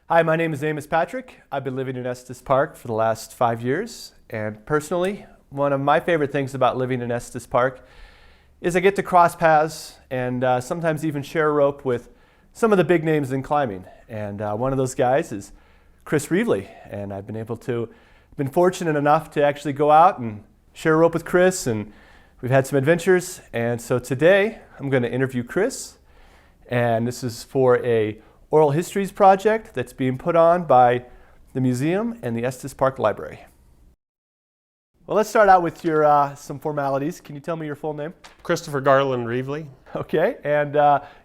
Hi, my name is Amos Patrick. I've been living in Estes Park for the last 5 years, and personally, one of my favorite things about living in Estes Park is I get to cross paths and sometimes even share a rope with some of the big names in climbing. And one of those guys is Chris Reveley, and I've been fortunate enough to actually go out and share a rope with Chris, and we've had some adventures. And so today I'm going to interview Chris, and this is for a oral histories project that's being put on by the museum and the Estes Park Library. Well, let's start out with your some formalities. Can you tell me your full name? Christopher Garland Reveley. Okay, and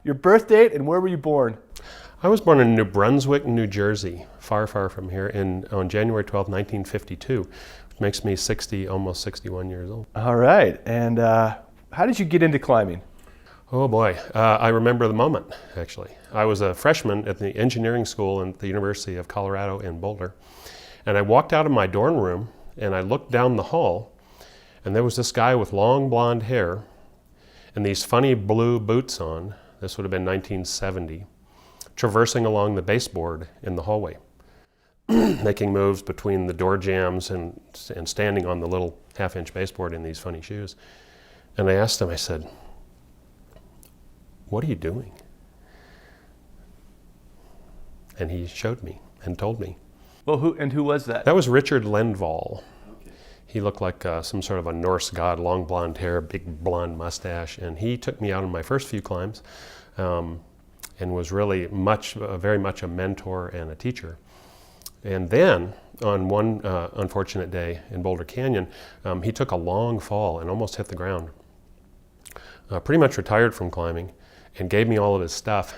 your birth date and where were you born? I was born in New Brunswick, New Jersey, far, far from here, on January 12, 1952, which makes me almost 61 years old. All right, and how did you get into climbing? Oh boy, I remember the moment, actually. I was a freshman at the engineering school at the University of Colorado in Boulder, and I walked out of my dorm room and I looked down the hall, and there was this guy with long blonde hair and these funny blue boots on, this would have been 1970, traversing along the baseboard in the hallway, making moves between the door jambs and standing on the little half-inch baseboard in these funny shoes. And I asked him, I said, "What are you doing?" And he showed me and told me. Well, who was that? That was Richard Lendval. Okay. He looked like some sort of a Norse god, long blonde hair, big blonde mustache, and he took me out on my first few climbs and was really very much a mentor and a teacher. And then on one unfortunate day in Boulder Canyon, he took a long fall and almost hit the ground. Pretty much retired from climbing and gave me all of his stuff.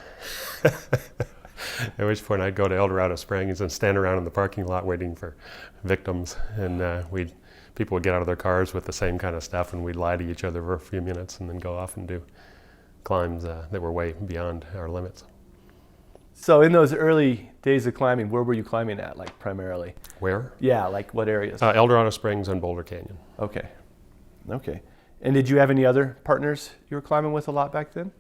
At which point I'd go to Eldorado Springs and stand around in the parking lot waiting for victims, and people would get out of their cars with the same kind of stuff, and we'd lie to each other for a few minutes and then go off and do climbs that were way beyond our limits. So in those early days of climbing, where were you climbing at, like primarily? Where? Yeah, like what areas? Eldorado Springs and Boulder Canyon. Okay. And did you have any other partners you were climbing with a lot back then?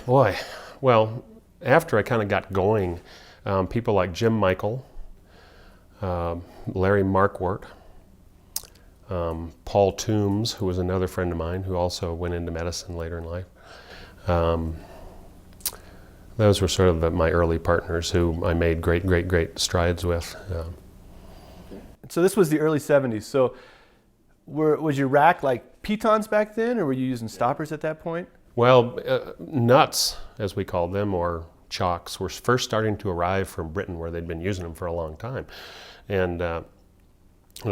Boy, well, after I kind of got going, people like Jim Michael, Larry Markwart, Paul Toombs, who was another friend of mine who also went into medicine later in life. Those were sort of my early partners who I made great strides with. So this was the early 70s. So was your rack like pitons back then, or were you using stoppers at that point? Well, nuts, as we called them, or chocks, were first starting to arrive from Britain, where they'd been using them for a long time. And of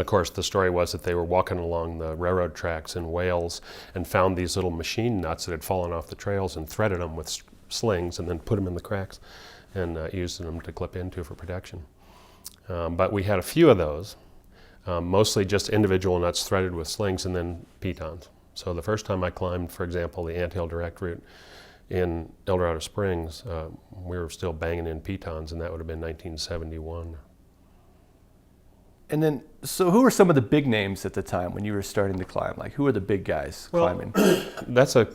course, the story was that they were walking along the railroad tracks in Wales and found these little machine nuts that had fallen off the trails and threaded them with slings and then put them in the cracks and used them to clip into for protection. But we had a few of those, mostly just individual nuts threaded with slings and then pitons. So the first time I climbed, for example, the Anthill Direct route in Eldorado Springs, we were still banging in pitons, and that would have been 1971. And then, so who were some of the big names at the time when you were starting to climb? Like, who were the big guys climbing? That's a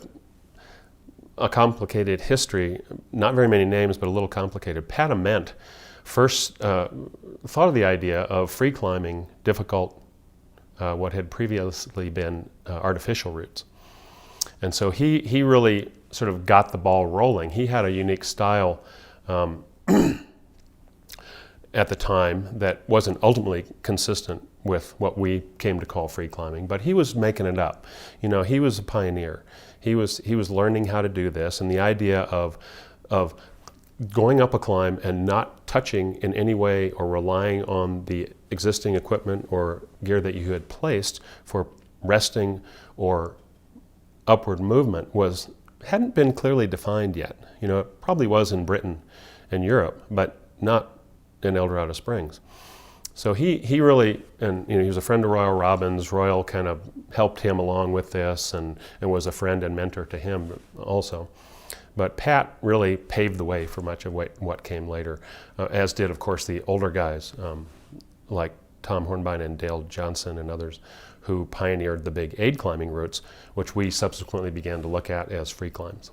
complicated history. Not very many names, but a little complicated. Pat Ament first thought of the idea of free climbing difficult, what had previously been artificial routes. And so he really sort of got the ball rolling. He had a unique style at the time that wasn't ultimately consistent with what we came to call free climbing, but he was making it up. You know, he was a pioneer. He was learning how to do this, and the idea of going up a climb and not touching in any way or relying on the existing equipment or gear that you had placed for resting or upward movement hadn't been clearly defined yet. You know, it probably was in Britain and Europe, but not in Eldorado Springs. So he really, and you know, he was a friend of Royal Robbins. Royal kind of helped him along with this and was a friend and mentor to him also. But Pat really paved the way for much of what came later, as did, of course, the older guys like Tom Hornbein and Dale Johnson and others who pioneered the big aid climbing routes, which we subsequently began to look at as free climbs.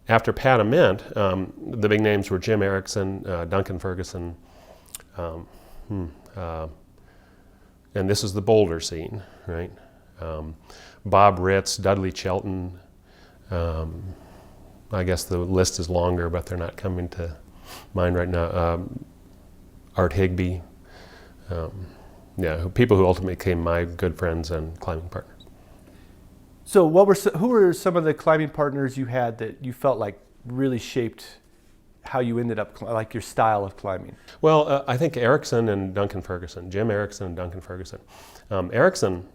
after Pat Ament, the big names were Jim Erickson, Duncan Ferguson, and this is the Boulder scene, right? Bob Ritz, Dudley Chelton. I guess the list is longer, but they're not coming to mind right now. Art Higbee. People who ultimately became my good friends and climbing partners. So who were some of the climbing partners you had that you felt like really shaped how you ended up, like your style of climbing? Well, I think Erickson and Duncan Ferguson, Jim Erickson and Duncan Ferguson. Erickson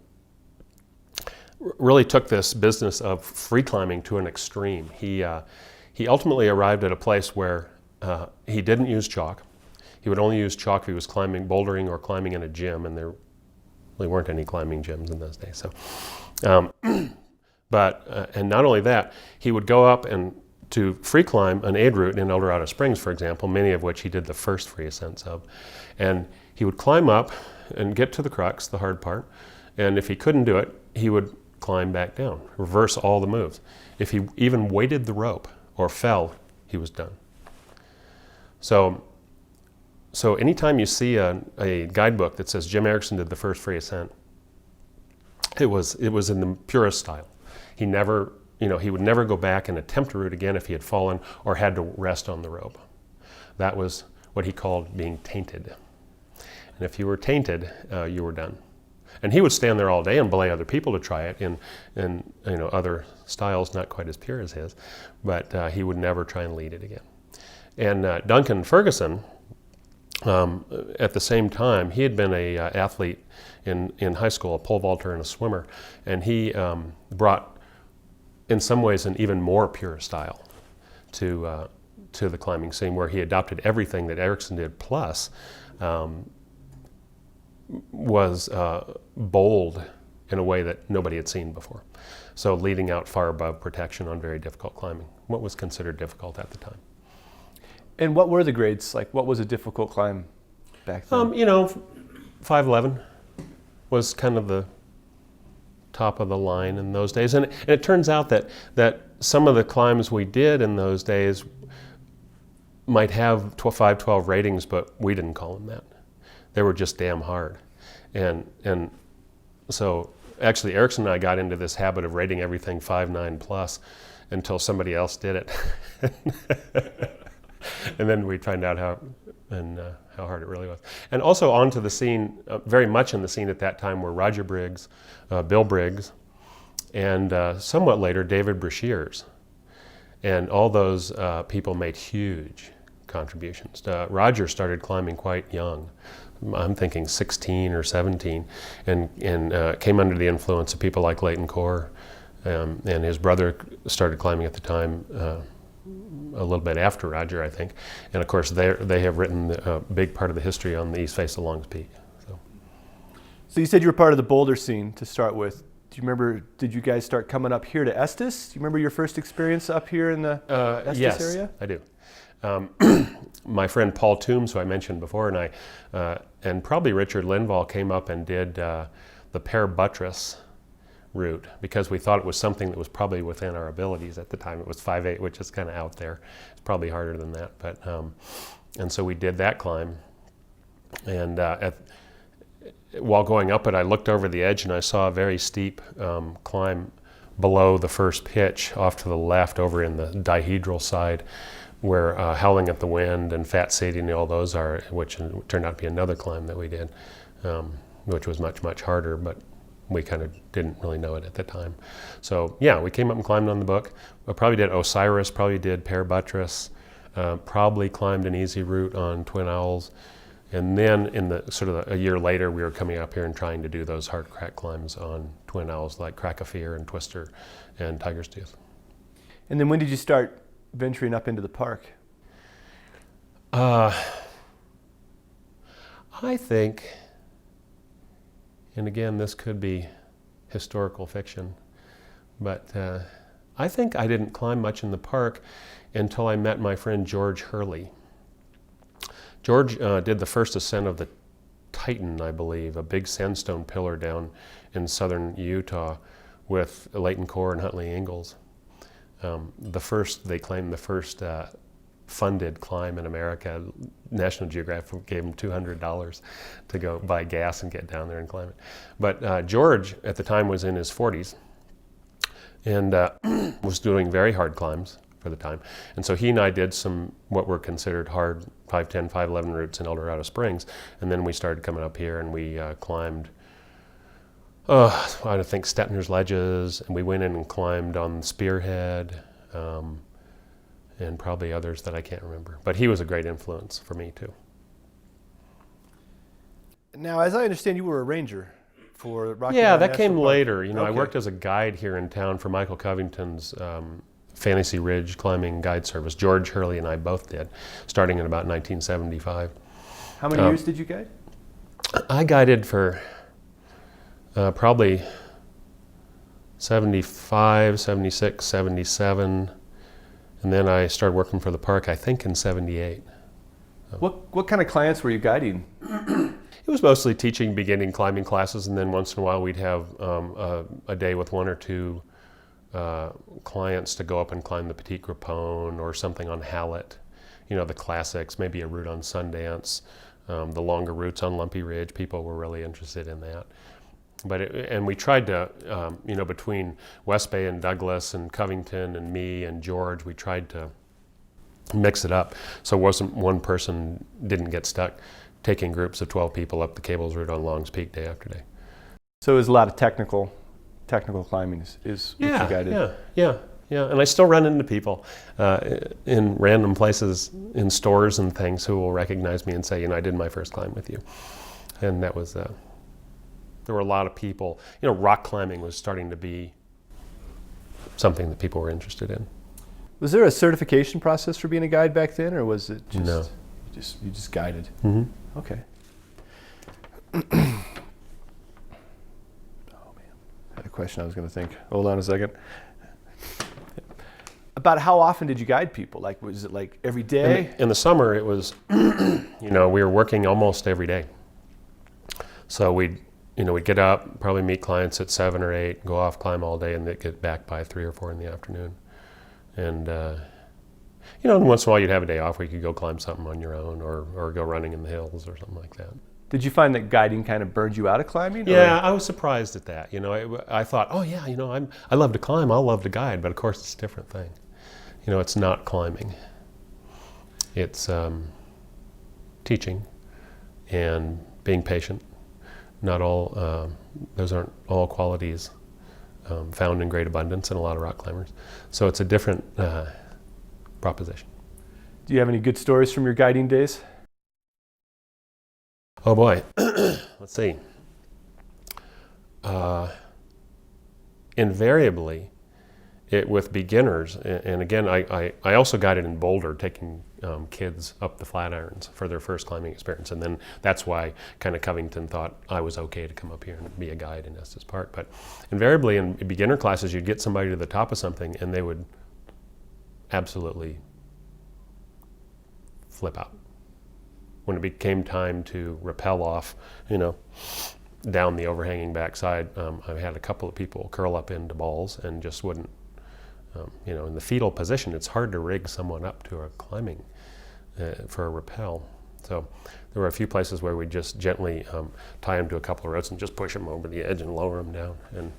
really took this business of free climbing to an extreme. He ultimately arrived at a place where he didn't use chalk. He would only use chalk if he was climbing, bouldering, or climbing in a gym, and there really weren't any climbing gyms in those days. So, and not only that, he would go up and to free climb an aid route in Eldorado Springs, for example, many of which he did the first free ascents of. And he would climb up and get to the crux, the hard part, and if he couldn't do it, he would climb back down, reverse all the moves. If he even weighted the rope or fell, he was done. So anytime you see a guidebook that says Jim Erickson did the first free ascent, it was in the purest style. He would never go back and attempt a route again if he had fallen or had to rest on the rope. That was what he called being tainted. And if you were tainted, you were done. And he would stand there all day and belay other people to try it in other styles, not quite as pure as his, but he would never try and lead it again. And Duncan Ferguson, at the same time, he had been a athlete in high school, a pole vaulter and a swimmer, and he brought, in some ways, an even more pure style to the climbing scene, where he adopted everything that Erickson did, plus was bold in a way that nobody had seen before. So leading out far above protection on very difficult climbing, what was considered difficult at the time. And what were the grades? Like, what was a difficult climb back then? 511 was kind of the top of the line in those days. And it turns out that some of the climbs we did in those days might have 512 ratings, but we didn't call them that. They were just damn hard. And so actually Erickson and I got into this habit of rating everything 5.9 plus until somebody else did it. And then we find out how hard it really was. And also onto the scene, very much in the scene at that time, were Roger Briggs, Bill Briggs, and somewhat later David Brashears. And all those people made huge contributions. Roger started climbing quite young. I'm thinking 16 or 17, and came under the influence of people like Leighton Core, and his brother started climbing at the time, a little bit after Roger, I think. And of course, they have written a big part of the history on the east face of Longs Peak. So you said you were part of the Boulder scene to start with. Do you remember, did you guys start coming up here to Estes? Do you remember your first experience up here in the Estes area? Yes, I do. My friend Paul Toombs, who I mentioned before, and I, and probably Richard Linval came up and did the Pear Buttress route, because we thought it was something that was probably within our abilities at the time. It was 5.8, which is kind of out there. It's probably harder than that, but and so we did that climb. And while going up it, I looked over the edge and I saw a very steep climb below the first pitch, off to the left, over in the dihedral side, where Howling at the Wind and Fat Sadie and all those are, which turned out to be another climb that we did, which was much, much harder, but we kind of didn't really know it at the time. So yeah, we came up and climbed on the book. We probably did Osiris, probably did Pear Buttress, probably climbed an easy route on Twin Owls. And then in the sort of a year later, we were coming up here and trying to do those hard crack climbs on Twin Owls like Crack of Fear and Twister and Tiger's Tooth. And then when did you start venturing up into the park? I think, and again, this could be historical fiction, but I think I didn't climb much in the park until I met my friend George Hurley. George did the first ascent of the Titan, I believe, a big sandstone pillar down in southern Utah with Leighton Core and Huntley Ingalls. They claim the first funded climb in America. National Geographic gave them $200 to go buy gas and get down there and climb it. But George at the time was in his 40s and was doing very hard climbs for the time. And so he and I did some what were considered hard 510, 511 routes in Eldorado Springs. And then we started coming up here and we climbed, I think Stettner's Ledges, and we went in and climbed on Spearhead, and probably others that I can't remember. But he was a great influence for me too. Now, as I understand, you were a ranger for Rocky Yeah, Mountain that National came Park. later. I Okay. worked as a guide here in town for Michael Covington's Fantasy Ridge climbing guide service. George Hurley and I both did, starting in about 1975. How many years did you guide? I guided for probably 75, 76, 77, and then I started working for the park, I think, in 78. What kind of clients were you guiding? It was mostly teaching beginning climbing classes, and then once in a while we'd have a day with one or two clients to go up and climb the Petit Grappon or something on Hallett, the classics, maybe a route on Sundance, the longer routes on Lumpy Ridge. People were really interested in that. And we tried to, between West Bay and Douglas and Covington and me and George, we tried to mix it up so it wasn't one person didn't get stuck taking groups of 12 people up the Cables Route on Longs Peak day after day. So it was a lot of technical climbing is what you guided. Yeah. And I still run into people in random places, in stores and things, who will recognize me and say, I did my first climb with you. And that was, there were a lot of people, rock climbing was starting to be something that people were interested in. Was there a certification process for being a guide back then, or was it just No. you just guided? Mm-hmm. Okay. Oh man, I had a question I was going to think. Hold on a second. About how often did you guide people? Like, was it like every day? In the summer, it was, we were working almost every day. So we'd get up, probably meet clients at 7 or 8, go off, climb all day, and then get back by 3 or 4 in the afternoon. And, and once in a while you'd have a day off where you could go climb something on your own or go running in the hills or something like that. Did you find that guiding kind of burned you out of climbing? Yeah, I was surprised at that. I thought, I love to climb, I'll love to guide, but of course it's a different thing. It's not climbing. It's teaching and being patient. Not all, those aren't all qualities found in great abundance in a lot of rock climbers. So it's a different proposition. Do you have any good stories from your guiding days? Oh boy, let's see. Invariably, with beginners, and again, I also guided in Boulder, taking kids up the Flatirons for their first climbing experience, and then that's why kind of Covington thought I was okay to come up here and be a guide in Estes Park. But invariably in beginner classes, you'd get somebody to the top of something and they would absolutely flip out. When it became time to rappel off, down the overhanging backside, I had a couple of people curl up into balls and just wouldn't, in the fetal position, it's hard to rig someone up to a climbing for a rappel. So there were a few places where we just gently tie them to a couple of ropes and just push them over the edge and lower them down. And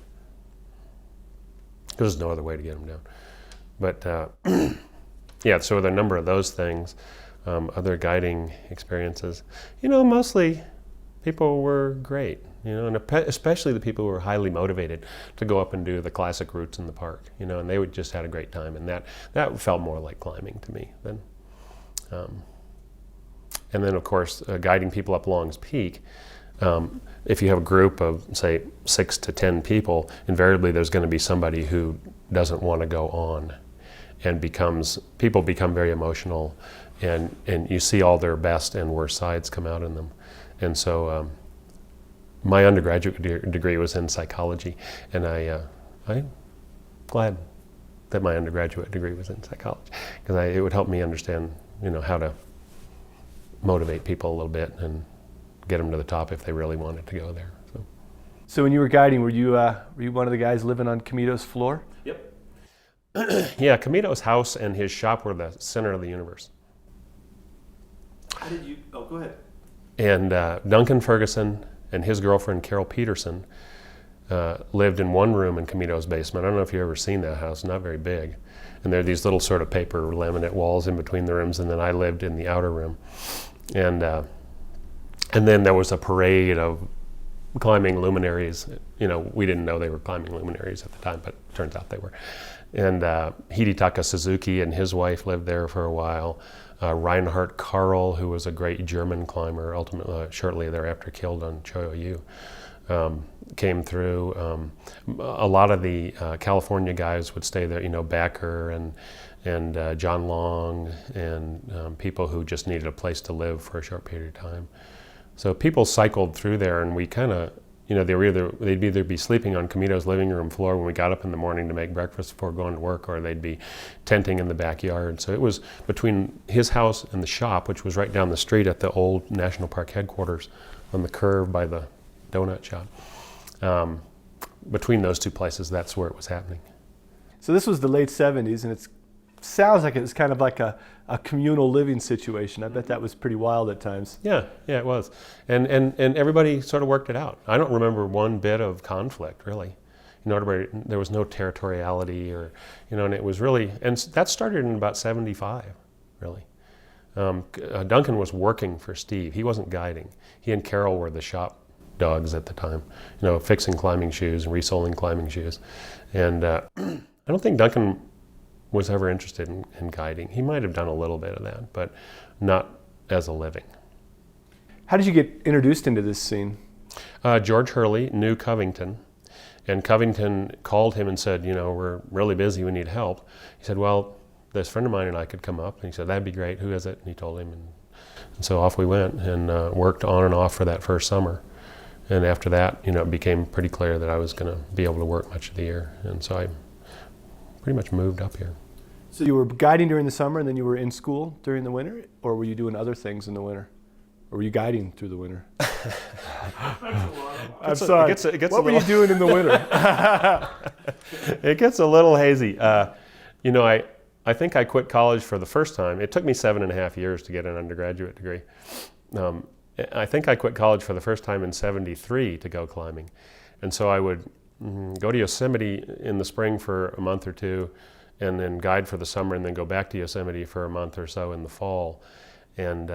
there's no other way to get them down. But so there are a number of those things. Other guiding experiences, mostly people were great, and especially the people who were highly motivated to go up and do the classic routes in the park, and they would just had a great time, and that felt more like climbing to me than. And then, of course, guiding people up Longs Peak. If you have a group of, say, 6 to 10 people, invariably there's going to be somebody who doesn't want to go on, and people become very emotional. And you see all their best and worst sides come out in them. And so my undergraduate degree was in psychology, and I'm glad that my undergraduate degree was in psychology, because it would help me understand, how to motivate people a little bit and get them to the top if they really wanted to go there. So when you were guiding, were you one of the guys living on Camito's floor? Yep. Yeah, Camito's house and his shop were the center of the universe. How did you? Oh, go ahead. And Duncan Ferguson and his girlfriend Carol Peterson lived in one room in Camito's basement. I don't know if you've ever seen that house, not very big. And there are these little sort of paper laminate walls in between the rooms, and then I lived in the outer room. And then there was a parade of climbing luminaries. You know, we didn't know they were climbing luminaries at the time, but it turns out they were. And Hidetaka Suzuki and his wife lived there for a while. Reinhard Karl, who was a great German climber, ultimately shortly thereafter killed on Choyu, came through. A lot of the California guys would stay there, you know, Backer and John Long, and people who just needed a place to live for a short period of time. So people cycled through there, and we kind of, you know, they'd either be sleeping on Camito's living room floor when we got up in the morning to make breakfast before going to work, or they'd be tenting in the backyard. So it was between his house and the shop, which was right down the street at the old National Park headquarters on the curve by the donut shop. Between those two places, that's where it was happening. So this was the late 70s, and it sounds like it was kind of like a communal living situation. I bet that was pretty wild at times. Yeah, it was. And everybody sort of worked it out. I don't remember one bit of conflict, really. You know, there was no territoriality, or, you know, and it was really, and that started in about 75, really. Duncan was working for Steve. He wasn't guiding. He and Carol were the shop dogs at the time, you know, fixing climbing shoes and resoling climbing shoes. And I don't think Duncan was ever interested in guiding. He might have done a little bit of that, but not as a living. How did you get introduced into this scene? George Hurley knew Covington, and Covington called him and said, you know, we're really busy, we need help. He said, well, this friend of mine and I could come up. And he said, that'd be great, who is it? And he told him, and so off we went, and worked on and off for that first summer. And after that, you know, it became pretty clear that I was going to be able to work much of the year. And so I pretty much moved up here. So you were guiding during the summer, and then you were in school during the winter? Or were you doing other things in the winter? Or were you guiding through the winter? I'm sorry. What were you doing in the winter? It gets a little hazy. You know, I think I quit college for the first time. It took me 7.5 years to get an undergraduate degree. I think I quit college for the first time in 73 to go climbing. And so I would go to Yosemite in the spring for a month or two, and then guide for the summer, and then go back to Yosemite for a month or so in the fall. And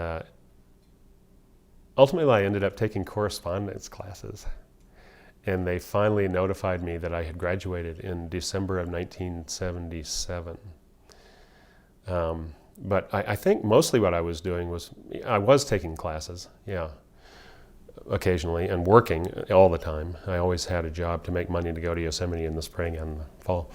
ultimately I ended up taking correspondence classes. And they finally notified me that I had graduated in December of 1977. But I think mostly what I was doing was, I was taking classes, yeah, occasionally, and working all the time. I always had a job to make money to go to Yosemite in the spring and the fall.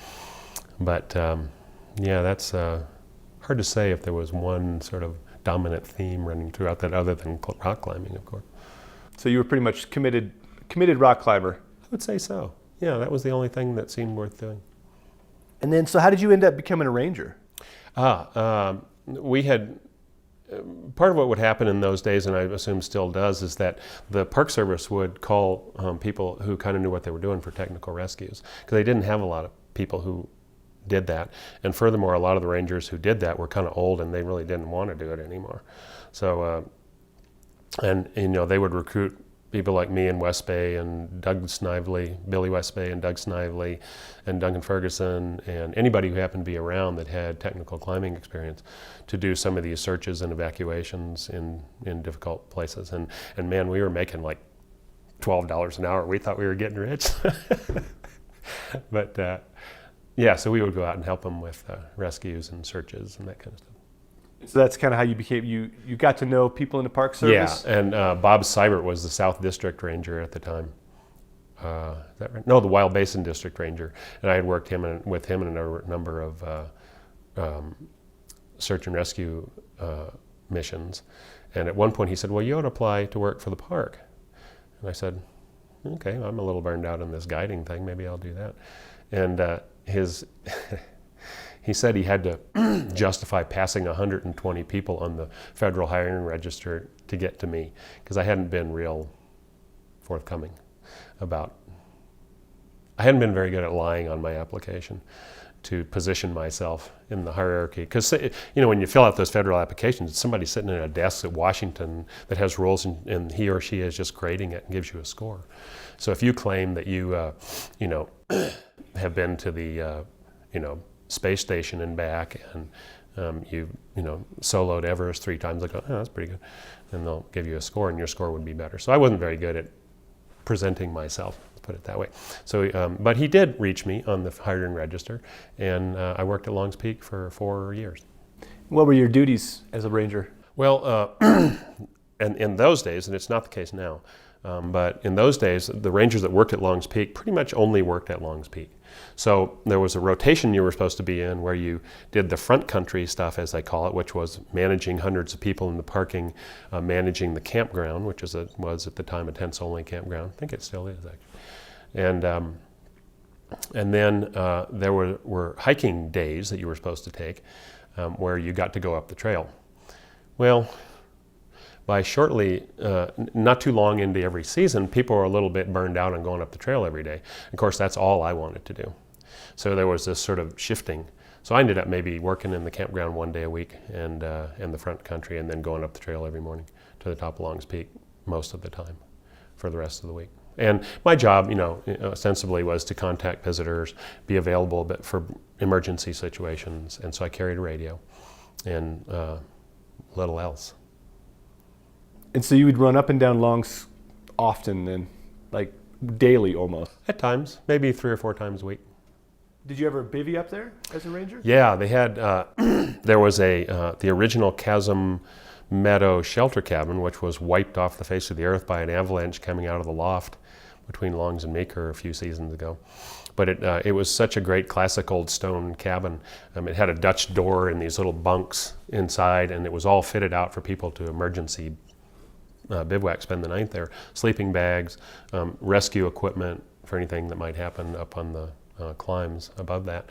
But yeah, that's hard to say if there was one sort of dominant theme running throughout that, other than rock climbing, of course. So you were pretty much committed rock climber. I would say so. Yeah, that was the only thing that seemed worth doing. And then, so how did you end up becoming a ranger? We had, part of what would happen in those days, and I assume still does, is that the Park Service would call people who kind of knew what they were doing for technical rescues, because they didn't have a lot of people who did that. And furthermore, a lot of the rangers who did that were kind of old, and they really didn't want to do it anymore. So, and you know, they would recruit people like me and West Bay and Doug Snively, Billy West Bay and Doug Snively and Duncan Ferguson, and anybody who happened to be around that had technical climbing experience, to do some of these searches and evacuations in difficult places. And man, we were making like $12 an hour. We thought we were getting rich. But yeah, so we would go out and help them with rescues and searches and that kind of stuff. So that's kind of how you became, you got to know people in the Park Service? Yeah, and Bob Seibert was the South District Ranger at the time. Is that right? No, the Wild Basin District Ranger. And I had worked with him in a number of search and rescue missions. And at one point he said, well, you ought to apply to work for the park. And I said, okay, I'm a little burned out on this guiding thing, maybe I'll do that. And he said he had to justify passing 120 people on the federal hiring register to get to me, because I hadn't been real forthcoming about, I hadn't been very good at lying on my application. to position myself in the hierarchy. Because, when you fill out those federal applications, it's somebody sitting at a desk at Washington that has rules, and he or she is just grading it and gives you a score. So if you claim that you, have been to the, space station and back, and you soloed Everest 3 times, they go, oh, that's pretty good. And they'll give you a score, and your score would be better. So I wasn't very good at presenting myself, put it that way. So, but he did reach me on the hiring register, and I worked at Longs Peak for 4 years. What were your duties as a ranger? Well, and in those days, and it's not the case now, but in those days, the rangers that worked at Longs Peak pretty much only worked at Longs Peak. So there was a rotation you were supposed to be in where you did the front country stuff, as they call it, which was managing hundreds of people in the parking, managing the campground, which was at the time a tents-only campground. I think it still is, actually. And then there were hiking days that you were supposed to take where you got to go up the trail. Well, by shortly, not too long into every season, people were a little bit burned out on going up the trail every day. Of course, that's all I wanted to do. So there was this sort of shifting. So I ended up maybe working in the campground 1 day a week and in the front country, and then going up the trail every morning to the top of Longs Peak most of the time for the rest of the week. And my job, ostensibly was to contact visitors, be available for emergency situations, and so I carried a radio and little else. And so you would run up and down Longs often, and like daily almost? At times, maybe 3 or 4 times a week. Did you ever bivvy up there as a ranger? Yeah, they had, there was the original Chasm Meadow shelter cabin, which was wiped off the face of the earth by an avalanche coming out of the loft between Longs and Meeker a few seasons ago. But it was such a great classic old stone cabin. It had a Dutch door and these little bunks inside, and it was all fitted out for people to emergency bivouac, spend the night there. Sleeping bags, rescue equipment for anything that might happen up on the climbs above that.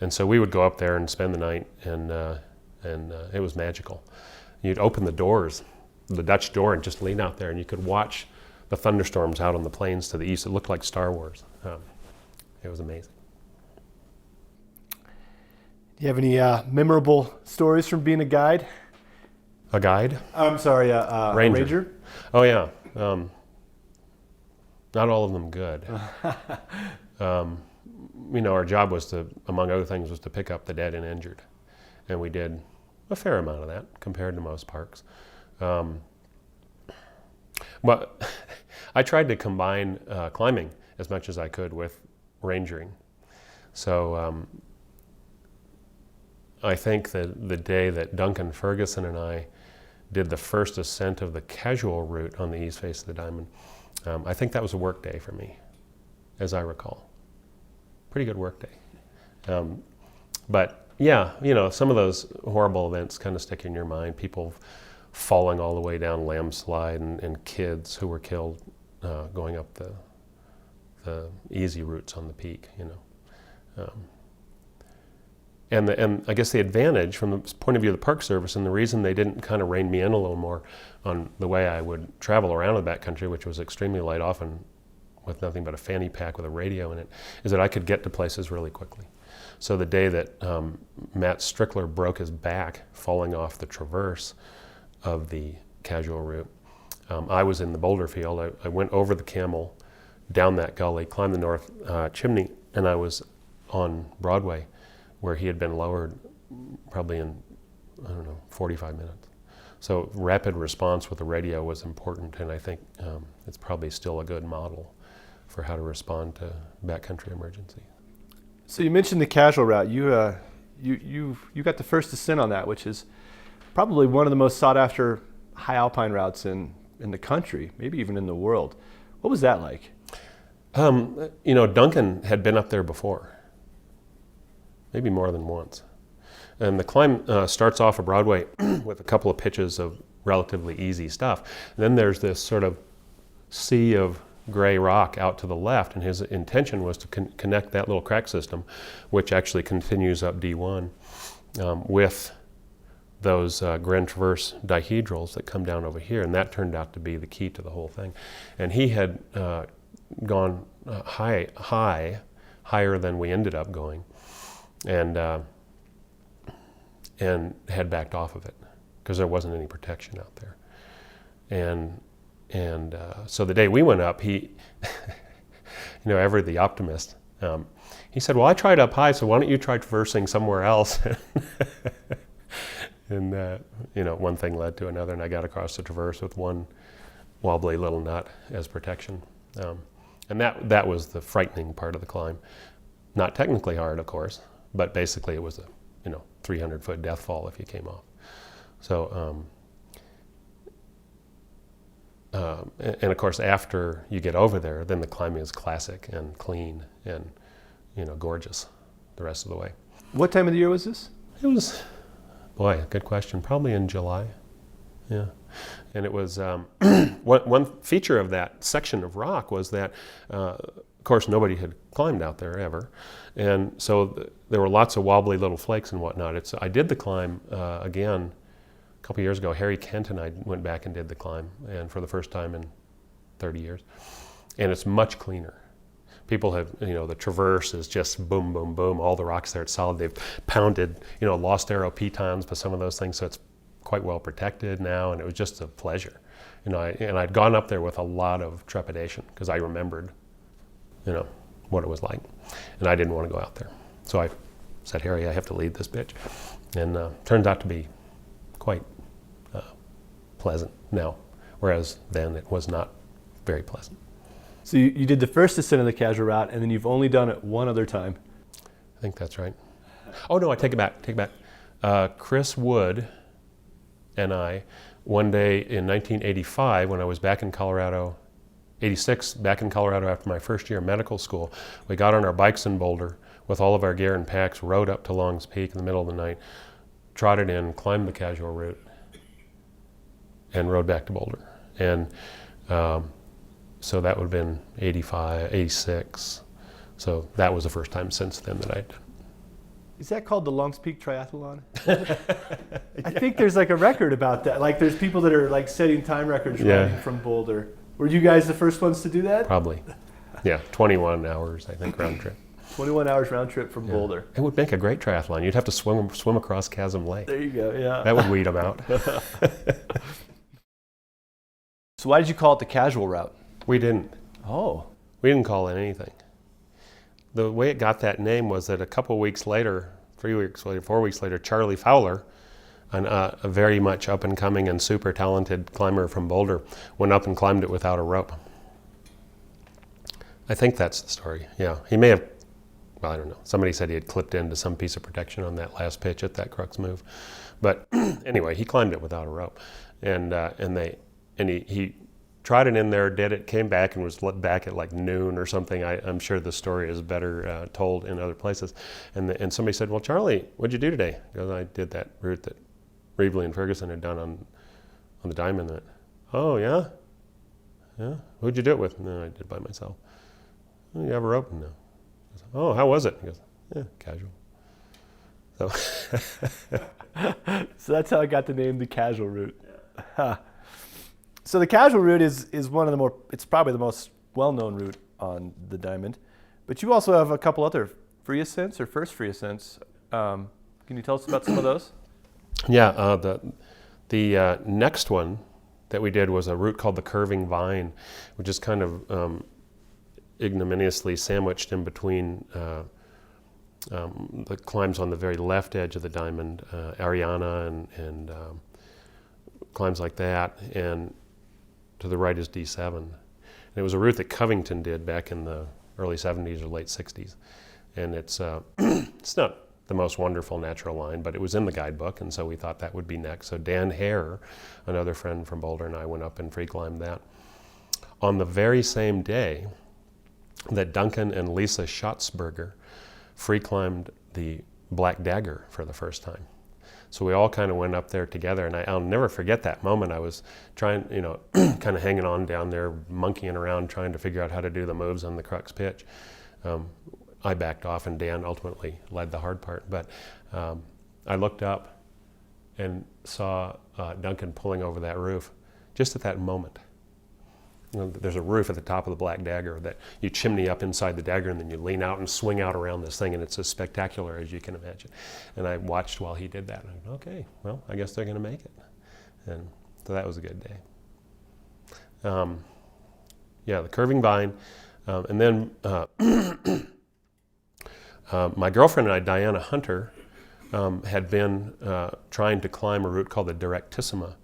And so we would go up there and spend the night, and it was magical. You'd open the doors, the Dutch door, and just lean out there, and you could watch the thunderstorms out on the plains to the east. It looked like Star Wars. It was amazing. Do you have any memorable stories from being a guide? A guide? I'm sorry, a ranger? Oh, yeah. Not all of them good. Our job was to, among other things, was to pick up the dead and injured. And we did a fair amount of that compared to most parks. But I tried to combine climbing as much as I could with rangering. So I think that the day that Duncan Ferguson and I did the first ascent of the casual route on the east face of the diamond, I think that was a work day for me, as I recall. Pretty good work day. But yeah, some of those horrible events kind of stick in your mind. People falling all the way down Landslide, and kids who were killed going up the easy routes on the peak, And I guess the advantage from the point of view of the Park Service, and the reason they didn't kind of rein me in a little more on the way I would travel around the backcountry, which was extremely light, often with nothing but a fanny pack with a radio in it, is that I could get to places really quickly. So the day that Matt Strickler broke his back falling off the traverse of the casual route, I was in the Boulder field. I went over the Camel, down that gully, climbed the north chimney, and I was on Broadway, where he had been lowered probably in, 45 minutes. So rapid response with the radio was important, and I think it's probably still a good model for how to respond to backcountry emergency. So you mentioned the casual route. You got the first ascent on that, which is probably one of the most sought after high alpine routes in the country, maybe even in the world. What was that like? Duncan had been up there before, maybe more than once. And the climb starts off of Broadway with a couple of pitches of relatively easy stuff. And then there's this sort of sea of gray rock out to the left, and his intention was to connect that little crack system, which actually continues up D1, with those Grand Traverse dihedrals that come down over here, and that turned out to be the key to the whole thing. And he had gone higher than we ended up going, and had backed off of it because there wasn't any protection out there. And so the day we went up, he, ever the optimist, he said, well, I tried up high, so why don't you try traversing somewhere else? And, one thing led to another, and I got across the traverse with one wobbly little nut as protection. And that was the frightening part of the climb. Not technically hard, of course, but basically it was a 300-foot death fall if you came off. So, and of course, after you get over there, then the climbing is classic and clean and gorgeous the rest of the way. What time of the year was this? It was, boy, good question. Probably in July. Yeah. And it was, one feature of that section of rock was that, of course, nobody had climbed out there ever. And so there were lots of wobbly little flakes and whatnot. I did the climb again a couple years ago. Harry Kent and I went back and did the climb, and for the first time in 30 years. And it's much cleaner. People have, the traverse is just boom, boom, boom. All the rocks there, it's solid. They've pounded, lost arrow pitons with some of those things, so it's quite well protected now, and it was just a pleasure. And I'd gone up there with a lot of trepidation because I remembered, what it was like, and I didn't want to go out there. So I said, Harry, I have to lead this bitch, and turns out to be quite pleasant now, whereas then it was not very pleasant. So you did the first ascent of the casual route, and then you've only done it one other time. I think that's right. Oh no, I take it back. Chris Wood and I, one day in 1985, when I was back in Colorado, 86, back in Colorado after my first year of medical school, we got on our bikes in Boulder with all of our gear and packs, rode up to Long's Peak in the middle of the night, trotted in, climbed the casual route, and rode back to Boulder. And so that would have been 85, 86. So that was the first time since then that I'd done. Is that called the Longs Peak Triathlon? I think there's like a record about that. Like there's people that are like setting time records riding from Boulder. Were you guys the first ones to do that? Probably. Yeah, 21 hours, I think, round trip. 21 hours round trip from Boulder. It would make a great triathlon. You'd have to swim across Chasm Lake. There you go, yeah. That would weed them out. So why did you call it the casual route? We didn't. Oh. We didn't call it anything. The way it got that name was that a couple weeks later, 3 weeks later, 4 weeks later, Charlie Fowler, a very much up-and-coming and super talented climber from Boulder, went up and climbed it without a rope. I think that's the story, yeah. He may have, well, I don't know. Somebody said he had clipped into some piece of protection on that last pitch at that crux move. But anyway, he climbed it without a rope. And he tried it in there, did it, came back and was let back at like noon or something. I'm sure the story is better told in other places. And somebody said, well, Charlie, what'd you do today? Because I did that route that Reveley and Ferguson had done on the diamond. And oh, yeah? Yeah? Who'd you do it with? No, I did it by myself. Oh, you have a rope? No. I said, oh, how was it? He goes, yeah, casual. So, so that's how I got the name the casual route. Huh. So the casual route is one of the it's probably the most well-known route on the diamond, but you also have a couple other free ascents or first free ascents. Can you tell us about some of those? Yeah, the next one that we did was a route called the Curving Vine, which is kind of ignominiously sandwiched in between the climbs on the very left edge of the diamond, Ariana and climbs like that, and to the right is D7. And it was a route that Covington did back in the early 70s or late 60s. And it's not the most wonderful natural line, but it was in the guidebook, and so we thought that would be next. So Dan Hare, another friend from Boulder, and I went up and free climbed that. On the very same day that Duncan and Lisa Schatzberger free climbed the Black Dagger for the first time. So we all kind of went up there together, and I'll never forget that moment. I was trying, kind of hanging on down there, monkeying around, trying to figure out how to do the moves on the crux pitch. I backed off, and Dan ultimately led the hard part. But I looked up and saw Duncan pulling over that roof just at that moment. there's a roof at the top of the Black Dagger that you chimney up inside the dagger, and then you lean out and swing out around this thing, and it's as spectacular as you can imagine. And I watched while he did that, and I went, okay, well, I guess they're going to make it. And so that was a good day. Yeah, the curving vine. And then my girlfriend and I, Diana Hunter, had been trying to climb a route called the Directissima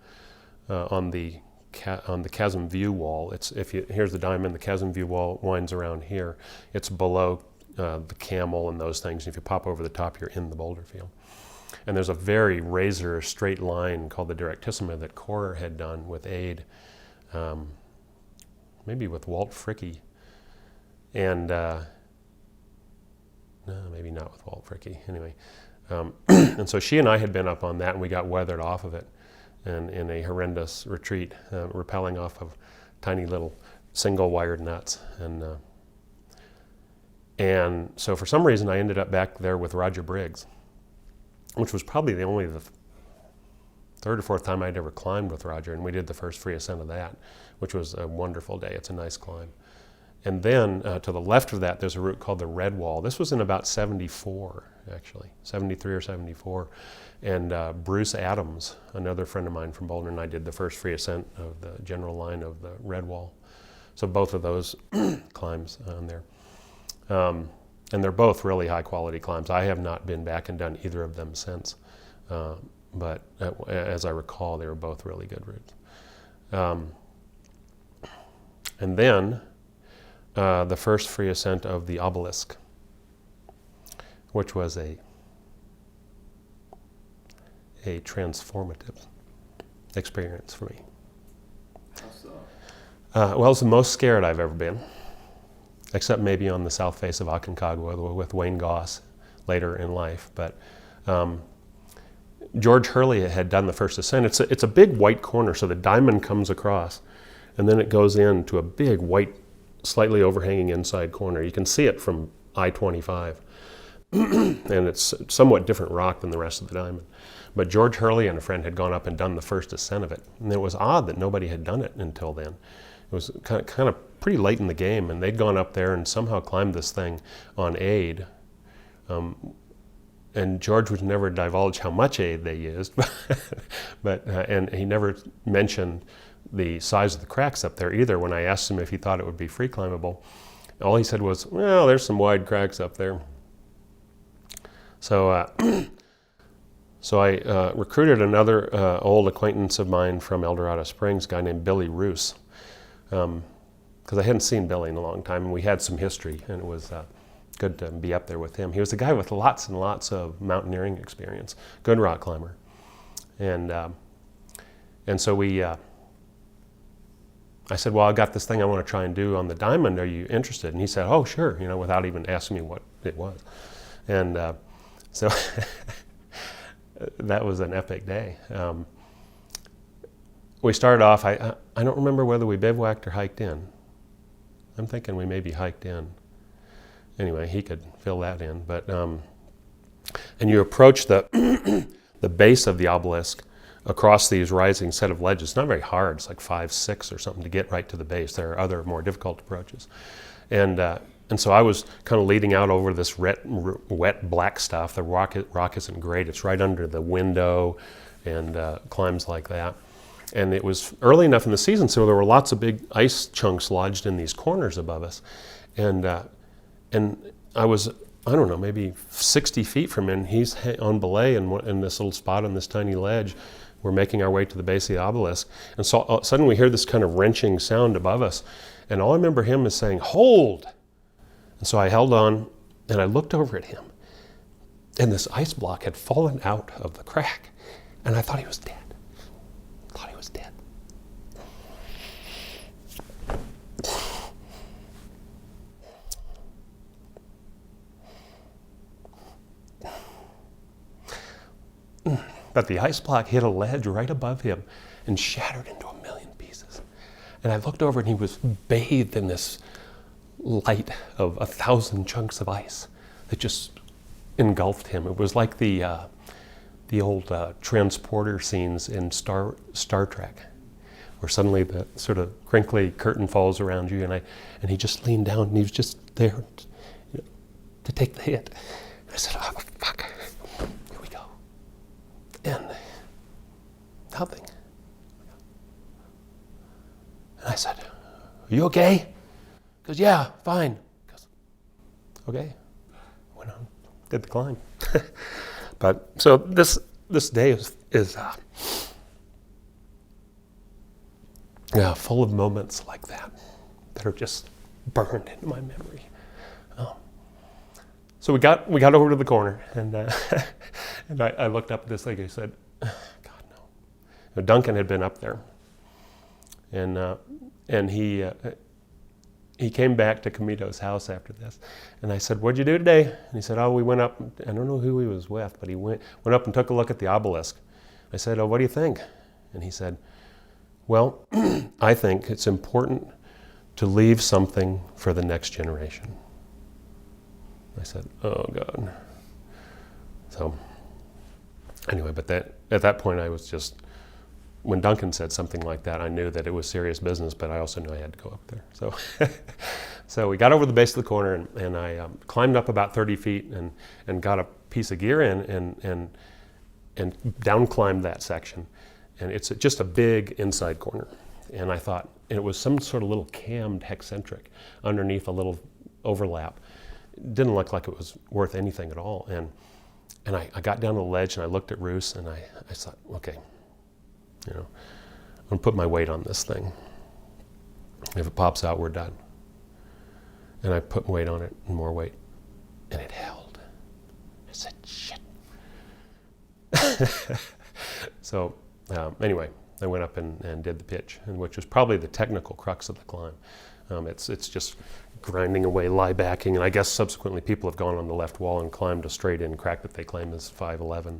on the Chasm View Wall. Here's the diamond. The Chasm View Wall winds around here. It's below the Camel and those things. If you pop over the top, you're in the boulder field. And there's a very razor straight line called the Directissima that Core had done with aid, maybe with Walt Fricke, and no, maybe not with Walt Fricke. Anyway, and so she and I had been up on that, and we got weathered off of it, and in a horrendous retreat, rappelling off of tiny little single-wired nuts, and so for some reason I ended up back there with Roger Briggs, which was probably the third or fourth time I'd ever climbed with Roger, and we did the first free ascent of that, which was a wonderful day. It's a nice climb. And then to the left of that, there's a route called the Red Wall. This was in about 74, actually, 73 or 74. And Bruce Adams, another friend of mine from Boulder, and I did the first free ascent of the general line of the Red Wall. So both of those climbs on there. And they're both really high quality climbs. I have not been back and done either of them since. But as I recall, they were both really good routes. And then the first free ascent of the obelisk, which was a transformative experience for me. How so? Well, it's the most scared I've ever been, except maybe on the south face of Aconcagua with Wayne Goss later in life. But George Hurley had done the first ascent. It's a big white corner, so the diamond comes across, and then it goes into a big white, slightly overhanging inside corner. You can see it from I-25, and it's somewhat different rock than the rest of the diamond. But George Hurley and a friend had gone up and done the first ascent of it, and it was odd that nobody had done it until then. It was kind of pretty late in the game, and they'd gone up there and somehow climbed this thing on aid. And George would never divulge how much aid they used, and he never mentioned the size of the cracks up there either. When I asked him if he thought it would be free climbable, all he said was, well, there's some wide cracks up there. So so I recruited another old acquaintance of mine from Eldorado Springs, a guy named Billy Roos, because I hadn't seen Billy in a long time, and we had some history, and it was good to be up there with him. He was a guy with lots and lots of mountaineering experience, good rock climber. And so I said, well, I got this thing I want to try and do on the diamond. Are you interested? And he said, oh, sure, without even asking me what it was. And so that was an epic day. We started off, I don't remember whether we bivouacked or hiked in. I'm thinking we maybe hiked in. Anyway, he could fill that in. But and you approach the the base of the obelisk across these rising set of ledges. It's not very hard. It's like 5, 6 or something to get right to the base. There are other more difficult approaches. And so I was kind of leading out over this wet black stuff. The rock isn't great. It's right under the window and climbs like that. And it was early enough in the season, so there were lots of big ice chunks lodged in these corners above us. And I was, I don't know, maybe 60 feet from him. He's on belay in this little spot on this tiny ledge. We're making our way to the base of the obelisk. And so suddenly we hear this kind of wrenching sound above us. And all I remember him is saying, hold! And so I held on, and I looked over at him. And this ice block had fallen out of the crack. And I thought he was dead. But the ice block hit a ledge right above him and shattered into a million pieces. And I looked over and he was bathed in this light of 1,000 chunks of ice that just engulfed him. It was like the old transporter scenes in Star Trek, where suddenly the sort of crinkly curtain falls around you, and he just leaned down and he was just there to take the hit. I said, oh, fuck, here we go. And nothing. And I said, are you okay? He goes, yeah, fine. He goes, okay. Went on, did the climb. But so this day is full of moments like that are just burned into my memory. So we got over to the corner, and and I looked up at this lady. I said, God no. Now, Duncan had been up there, and he came back to Camito's house after this, and I said, what'd you do today? And he said, oh, we went up. I don't know who he was with, but he went up and took a look at the obelisk. I said, oh, what do you think? And he said, well, I think it's important to leave something for the next generation. I said, oh God. So anyway, but at that point I was just, when Duncan said something like that, I knew that it was serious business, but I also knew I had to go up there. So so we got over the base of the corner, and I climbed up about 30 feet and got a piece of gear in and down climbed that section. And it's just a big inside corner. And I thought, and it was some sort of little cammed hexcentric underneath a little overlap. It didn't look like it was worth anything at all. And I got down to the ledge and I looked at Roos and I thought, okay, I'm gonna put my weight on this thing. If it pops out, we're done. And I put weight on it and more weight, and it held. I said, shit. So anyway, I went up and did the pitch, and which was probably the technical crux of the climb. It's just grinding away, lie backing, and I guess subsequently people have gone on the left wall and climbed a straight in crack that they claim is 5'11",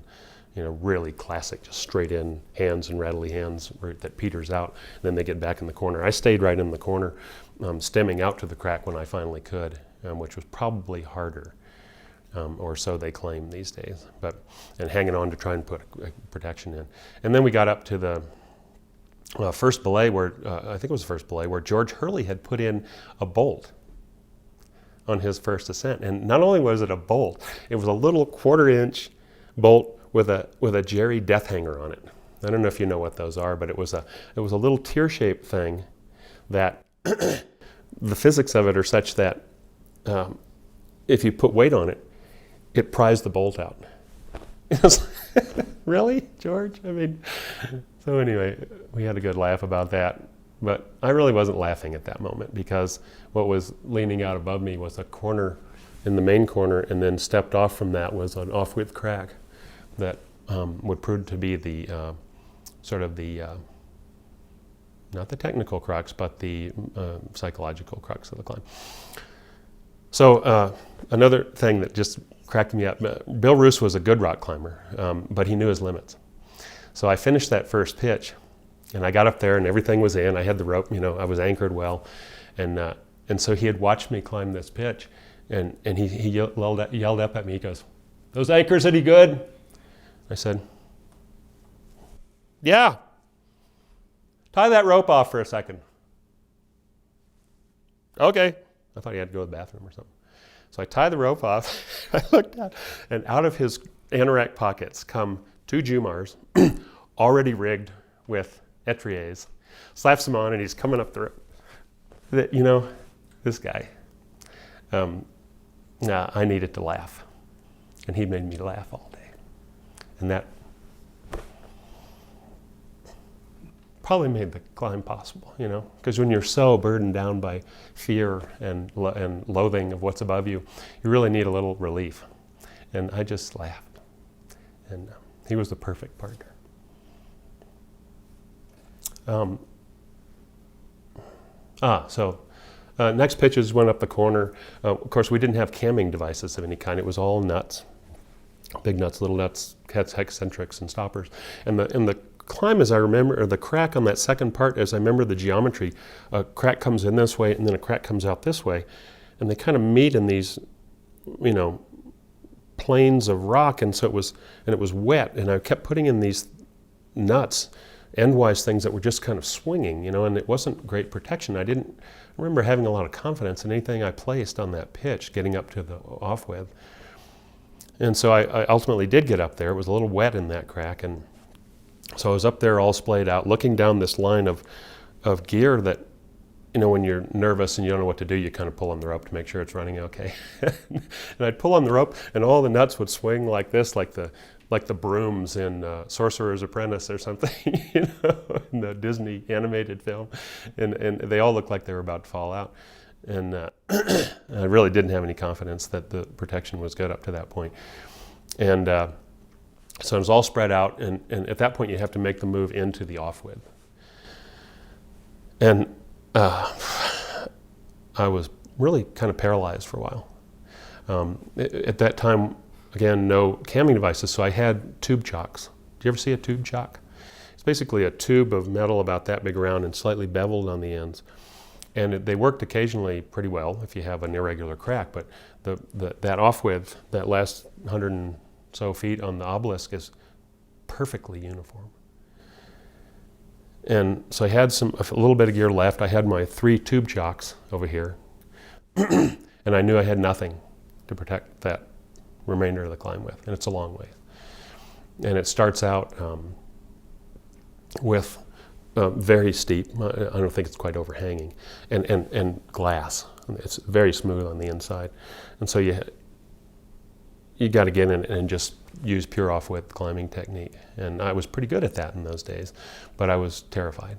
really classic, just straight in hands and rattly hands that peters out, and then they get back in the corner. I stayed right in the corner, stemming out to the crack when I finally could, which was probably harder, or so they claim these days, and hanging on to try and put a protection in. And then we got up to the first belay where, I think it was the first belay, where George Hurley had put in a bolt on his first ascent. And not only was it a bolt, it was a little 1/4-inch bolt with a Jerry death hanger on it. I don't know if you know what those are, but it was a little tear-shaped thing that the physics of it are such that if you put weight on it, it pries the bolt out. Really, George? I mean, so anyway, we had a good laugh about that. But I really wasn't laughing at that moment, because what was leaning out above me was a corner in the main corner, and then stepped off from that was an off-width crack that would prove to be the sort of the, not the technical crux, but the psychological crux of the climb. So another thing that just cracked me up, Bill Roos was a good rock climber, but he knew his limits. So I finished that first pitch, and I got up there and everything was in. I had the rope, I was anchored well. And so he had watched me climb this pitch, and he yelled up at me. He goes, "Those anchors any good?" I said, "Yeah. Tie that rope off for a second." "Okay." I thought he had to go to the bathroom or something. So I tie the rope off. I looked out, and out of his anorak pockets come 2 Jumars, already rigged with etriers. Slaps them on, and he's coming up the rope. This guy. I needed to laugh, and he made me laugh all day. And that probably made the climb possible, because when you're so burdened down by fear and loathing of what's above you, you really need a little relief. And I just laughed, and he was the perfect partner. Next pitches went up the corner. Of course, we didn't have camming devices of any kind. It was all nuts, big nuts, little nuts, hexcentrics, and stoppers. And the climb, as I remember, or the crack on that second part, as I remember the geometry, a crack comes in this way, and then a crack comes out this way, and they kind of meet in these, planes of rock, and so it was wet, and I kept putting in these nuts endwise things that were just kind of swinging, and it wasn't great protection. I didn't remember having a lot of confidence in anything I placed on that pitch, getting up to the off with. And so I ultimately did get up there. It was a little wet in that crack, and so I was up there all splayed out, looking down this line of gear that, when you're nervous and you don't know what to do, you kind of pull on the rope to make sure it's running okay. And I'd pull on the rope, and all the nuts would swing like this, like the brooms in Sorcerer's Apprentice or something, in the Disney animated film, and they all looked like they were about to fall out. And I really didn't have any confidence that the protection was good up to that point. And so it was all spread out, and at that point you have to make the move into the off-width. And I was really kind of paralyzed for a while. At that time, again, no camming devices, so I had tube chocks. Do you ever see a tube chock? It's basically a tube of metal about that big around and slightly beveled on the ends. And they worked occasionally pretty well if you have an irregular crack, but that off-width, that last 100 and so feet on the obelisk, is perfectly uniform. And so I had a little bit of gear left. I had my 3 tube chocks over here, and I knew I had nothing to protect that remainder of the climb with, and it's a long way. And it starts out with very steep. I don't think it's quite overhanging, and glass. It's very smooth on the inside, and so you got to get in and just use pure off-width climbing technique. And I was pretty good at that in those days, but I was terrified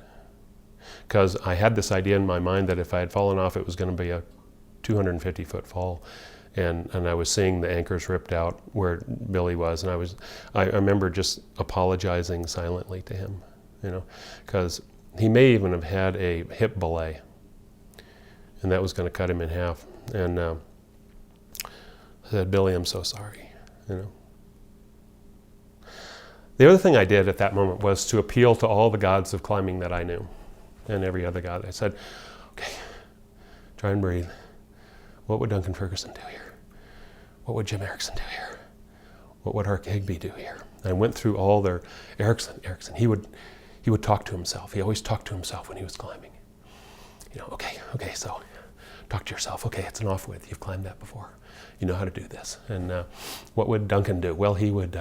because I had this idea in my mind that if I had fallen off, it was going to be a 250-foot fall. And I was seeing the anchors ripped out where Billy was, and I remember just apologizing silently to him, because he may even have had a hip belay, and that was going to cut him in half. And I said, "Billy, I'm so sorry." The other thing I did at that moment was to appeal to all the gods of climbing that I knew, and every other god. I said, "Okay, try and breathe. What would Duncan Ferguson do here? What would Jim Erickson do here? What would Ark Higby do here?" And I went through all their Erickson. He would talk to himself. He always talked to himself when he was climbing. Okay, so talk to yourself. Okay, it's an off-width. You've climbed that before. You know how to do this. And what would Duncan do? Well, he would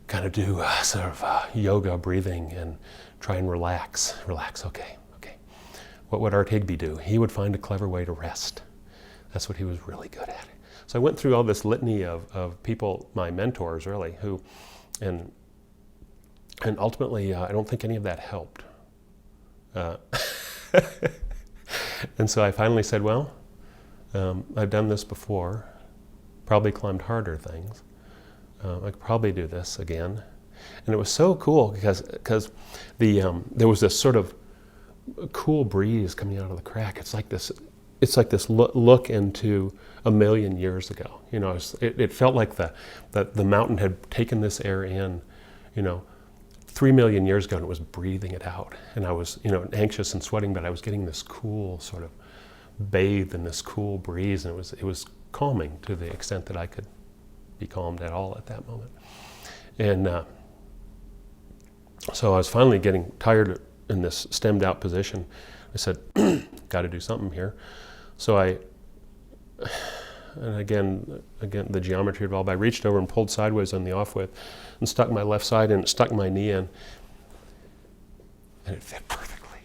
kind of do sort of yoga breathing and try and relax. Okay. What would Art Higby do? He would find a clever way to rest. That's what he was really good at. So I went through all this litany of people, my mentors really, who, and ultimately I don't think any of that helped. And so I finally said, well, I've done this before, probably climbed harder things. I could probably do this again. And it was so cool because there was this sort of cool breeze coming out of the crack. It's like this look into a million years ago. It felt like the mountain had taken this air in, 3 million years ago, and it was breathing it out. And I was, anxious and sweating, but I was getting this cool sort of bathed in this cool breeze, and it was calming to the extent that I could be calmed at all at that moment. And so I was finally getting tired in this stemmed out position. I said, got to do something here. So and again, the geometry involved, I reached over and pulled sideways on the off-width and stuck my left side in, stuck my knee in, and it fit perfectly.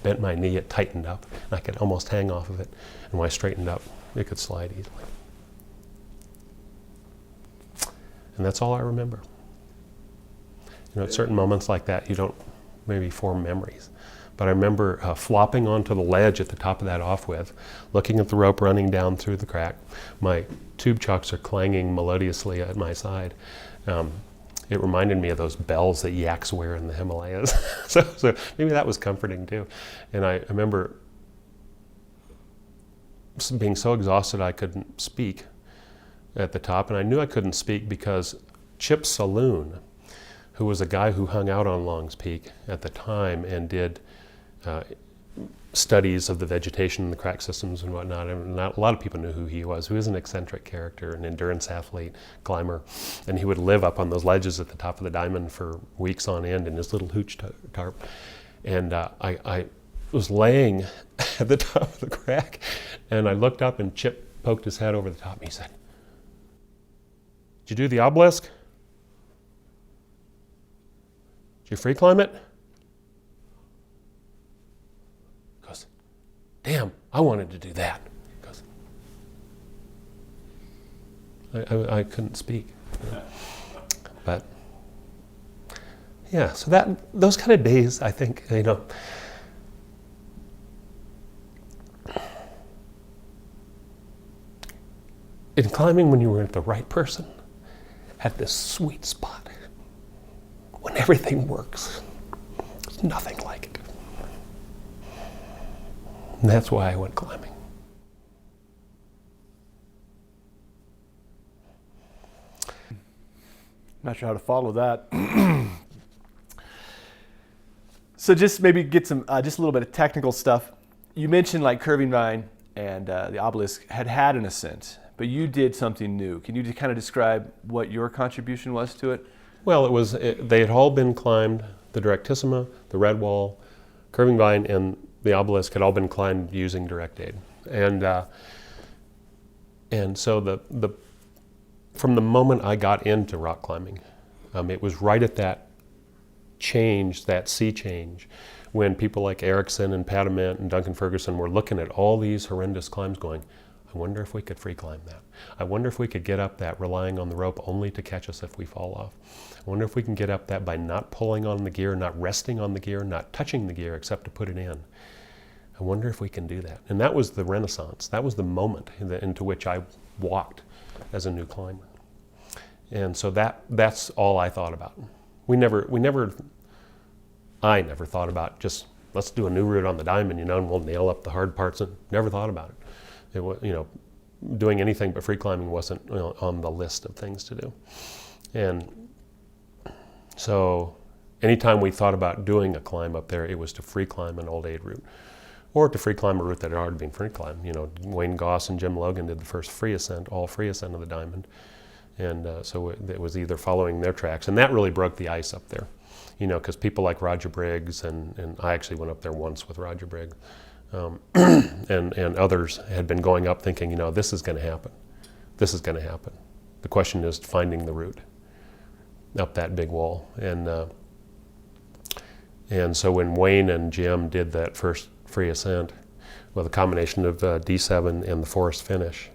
Bent my knee, it tightened up, and I could almost hang off of it. And when I straightened up, it could slide easily. And that's all I remember. At certain moments like that, you don't maybe form memories. But I remember flopping onto the ledge at the top of that off-width, looking at the rope running down through the crack. My tube chocks are clanging melodiously at my side. It reminded me of those bells that yaks wear in the Himalayas. so maybe that was comforting too. And I remember being so exhausted I couldn't speak at the top. And I knew I couldn't speak because Chip Saloon, who was a guy who hung out on Long's Peak at the time and did studies of the vegetation and the crack systems and whatnot. And not, a lot of people knew who he was. He was an eccentric character, an endurance athlete, climber. And he would live up on those ledges at the top of the diamond for weeks on end in his little hooch tarp. And I was laying at the top of the crack, and I looked up, and Chip poked his head over the top, and he said, "Did you do the obelisk? Did you free climb it?" He goes, "Damn, I wanted to do that." He goes, I couldn't speak. But yeah, so those kind of days, I think, in climbing, when you were with the right person, at this sweet spot, when everything works, there's nothing like it. And that's why I went climbing. Not sure how to follow that. So just maybe get some, just a little bit of technical stuff. You mentioned like Curving Vine and the obelisk had an ascent, but you did something new. Can you just kind of describe what your contribution was to it? Well, they had all been climbed. The Directissima, the Red Wall, Curving Vine, and the obelisk had all been climbed using direct aid. And so from the moment I got into rock climbing, it was right at that change, that sea change, when people like Erickson and Padament and Duncan Ferguson were looking at all these horrendous climbs going, I wonder if we could free climb that. I wonder if we could get up that relying on the rope only to catch us if we fall off. I wonder if we can get up that by not pulling on the gear, not resting on the gear, not touching the gear except to put it in. I wonder if we can do that. And that was the Renaissance. That was the moment into which I walked as a new climber. And so that's all I thought about. I never thought about just, let's do a new route on the diamond, and we'll nail up the hard parts. And never thought about it. It was, doing anything but free climbing wasn't on the list of things to do. And so anytime we thought about doing a climb up there, it was to free climb an old aid route, or to free climb a route that had already been free climbed. Wayne Goss and Jim Logan did the first all free ascent of the diamond. And so it was either following their tracks, and that really broke the ice up there, because people like Roger Briggs, and I actually went up there once with Roger Briggs, and others had been going up thinking, this is going to happen. This is going to happen. The question is finding the route up that big wall. And so when Wayne and Jim did that first free ascent, with a combination of D7 and the forest finish,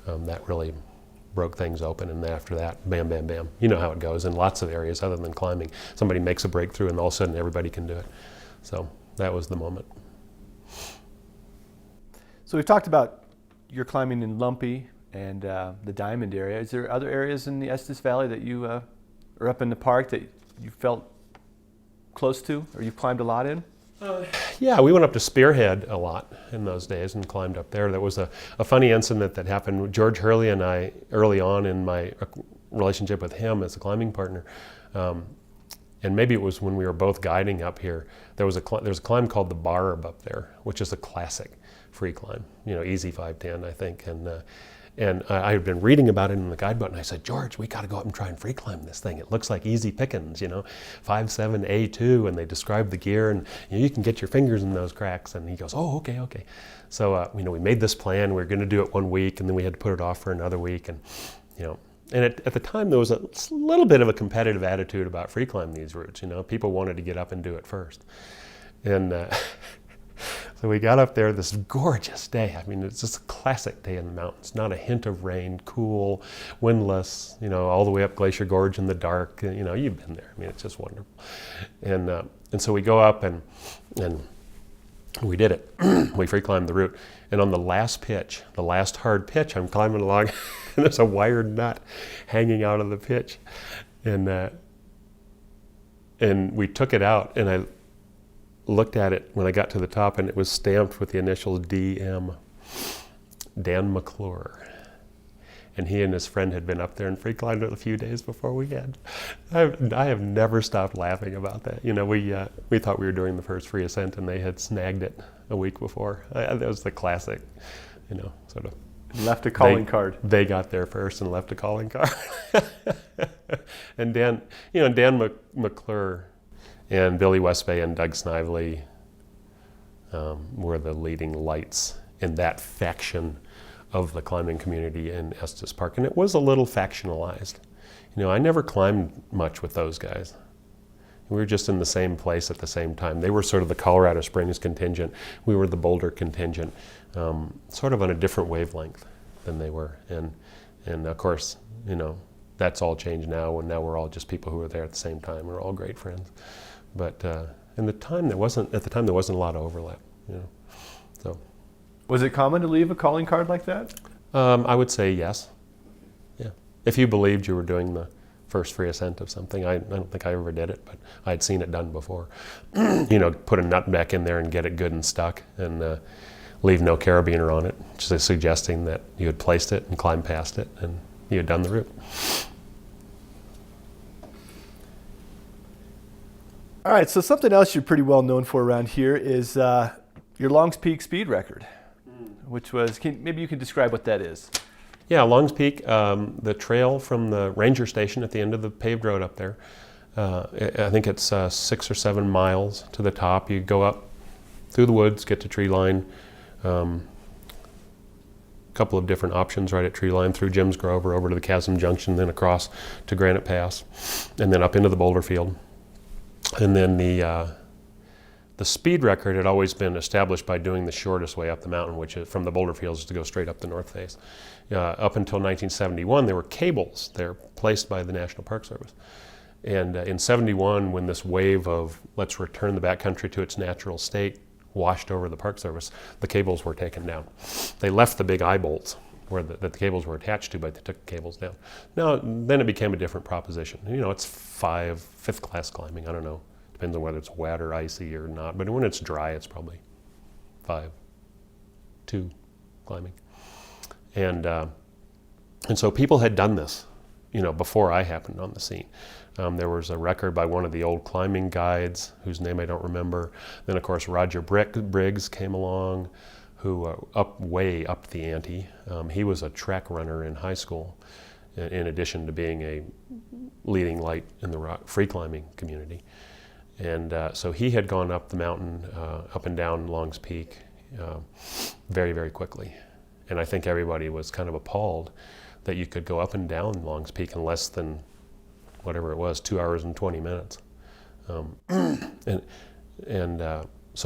that really broke things open. And after that, bam, bam, bam. You know how it goes in lots of areas other than climbing. Somebody makes a breakthrough and all of a sudden everybody can do it. So that was the moment. So we've talked about your climbing in Lumpy and the Diamond area. Is there other areas in the Estes Valley that you, or up in the park, that you felt close to, or you've climbed a lot in? Yeah, we went up to Spearhead a lot in those days and climbed up there. There was a funny incident that happened. George Hurley and I, early on in my relationship with him as a climbing partner, and maybe it was when we were both guiding up here, there's a climb called the Barb up there, which is a classic free climb, easy 510, I think. And I had been reading about it in the guidebook, and I said, George, we got to go up and try and free climb this thing. It looks like easy pickings, 5.7A2, and they describe the gear, and you can get your fingers in those cracks. And he goes, oh, okay. So, we made this plan. We were going to do it 1 week, and then we had to put it off for another week. And, and at the time, there was a little bit of a competitive attitude about free climbing these routes. People wanted to get up and do it first. And so we got up there this gorgeous day. It's just a classic day in the mountains. Not a hint of rain, cool, windless, all the way up Glacier Gorge in the dark. You've been there. It's just wonderful. And so we go up and we did it. We free climbed the route. And on the last pitch, the last hard pitch, I'm climbing along and there's a wired nut hanging out of the pitch. And we took it out, and I looked at it when I got to the top, and it was stamped with the initials DM, Dan McClure. and he and his friend had been up there and free climbed it a few days before we had. I have never stopped laughing about that. You know, we thought we were doing the first free ascent, and they had snagged it a week before. That was the classic, you know, sort of. Left a calling card. They got there first and left a calling card. And Dan McClure and Billy Westbay and Doug Snively were the leading lights in that faction of the climbing community in Estes Park. And it was a little factionalized. You know, I never climbed much with those guys. We were just in the same place at the same time. They were sort of the Colorado Springs contingent. We were the Boulder contingent, sort of on a different wavelength than they were. And of course, you know, that's all changed now, and now we're all just people who were there at the same time. We're all great friends. But at the time there wasn't a lot of overlap, you know. So, was it common to leave a calling card like that? I would say yes. Yeah, if you believed you were doing the first free ascent of something. I don't think I ever did it, but I had seen it done before. You know, put a nut back in there and get it good and stuck, and leave no carabiner on it, just suggesting that you had placed it and climbed past it, and you had done the route. All right, so something else you're pretty well known for around here is your Longs Peak speed record, which was, maybe you can describe what that is. Yeah, Longs Peak, the trail from the ranger station at the end of the paved road up there. I think it's 6 or 7 miles to the top. You go up through the woods, get to tree line. A couple of different options right at tree line, through Jim's Grove or over to the Chasm Junction, then across to Granite Pass, and then up into the Boulder Field. And then the speed record had always been established by doing the shortest way up the mountain, which is from the Boulder Fields to go straight up the north face. Up until 1971, there were cables there placed by the National Park Service. And in 71, when this wave of let's return the backcountry to its natural state washed over the Park Service, the cables were taken down. They left the big eye bolts where that the cables were attached to, but they took the cables down. Now, then it became a different proposition. You know, it's fifth class climbing. I don't know. Depends on whether it's wet or icy or not. But when it's dry, it's probably 5.2 climbing. And so people had done this, you know, before I happened on the scene. There was a record by one of the old climbing guides, whose name I don't remember. Then, of course, Roger Briggs came along, who way upped the ante. He was a track runner in high school, in addition to being a leading light in the free climbing community. And so he had gone up the mountain, up and down Longs Peak, very, very quickly. And I think everybody was kind of appalled that you could go up and down Longs Peak in less than, whatever it was, 2 hours and 20 minutes. So